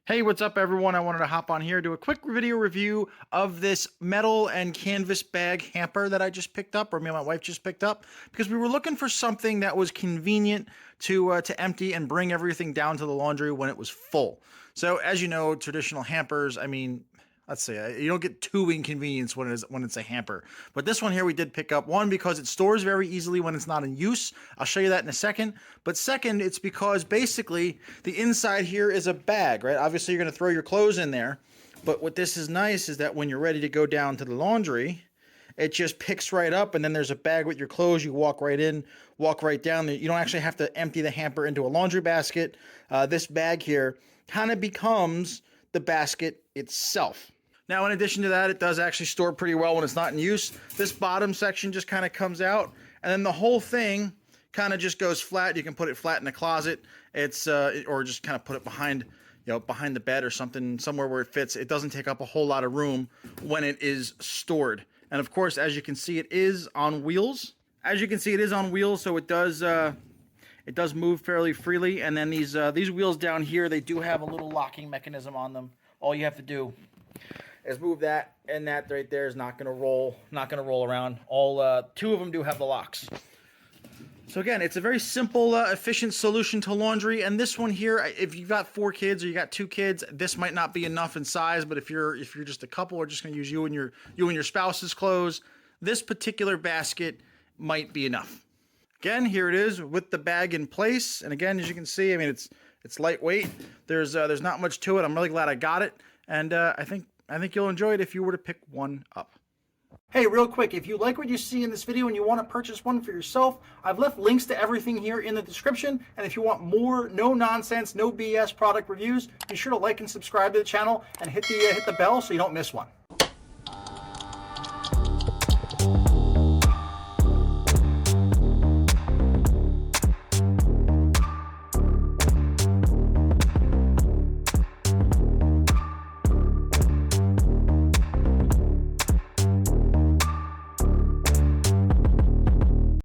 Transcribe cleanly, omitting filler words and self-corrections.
Hey, what's up everyone? I wanted to hop on here, do a quick video review of this metal and canvas bag hamper that I just picked up, or me and my wife just picked up, because we were looking for something that was convenient to empty and bring everything down to the laundry when it was full. So as you know, traditional hampers, I mean, let's say you don't get too inconvenienced when it's a hamper. But this one here we did pick up, one, because it stores very easily when it's not in use. I'll show you that in a second. But second, it's because basically the inside here is a bag, right? Obviously you're going to throw your clothes in there. But what this is nice is that when you're ready to go down to the laundry, it just picks right up, and then there's a bag with your clothes. You walk right in, walk right down. You don't actually have to empty the hamper into a laundry basket. This bag here kind of becomes the basket itself. Now, in addition to that, it does actually store pretty well when it's not in use. This bottom section just kind of comes out, and then the whole thing kind of just goes flat. You can put it flat in a closet. Or just kind of put it behind, behind the bed or something, somewhere where it fits. It doesn't take up a whole lot of room when it is stored. And of course, as you can see, it is on wheels. As you can see, it is on wheels, so it does move fairly freely. And then these wheels down here, they do have a little locking mechanism on them. All you have to do is move that, and that right there is not going to roll around. All two of them do have the locks. So again, it's a very simple, efficient solution to laundry. And this one here, if you've got 4 kids or you got 2 kids, this might not be enough in size. But if you're just a couple, or just going to use you and your spouse's clothes, this particular basket might be enough. Again, here it is with the bag in place. And again, as you can see, I mean, it's lightweight. There's not much to it. I'm really glad I got it, and I think you'll enjoy it if you were to pick one up. Hey, real quick, if you like what you see in this video and you want to purchase one for yourself, I've left links to everything here in the description. And if you want more no-nonsense, no BS product reviews, be sure to like and subscribe to the channel and hit the bell so you don't miss one.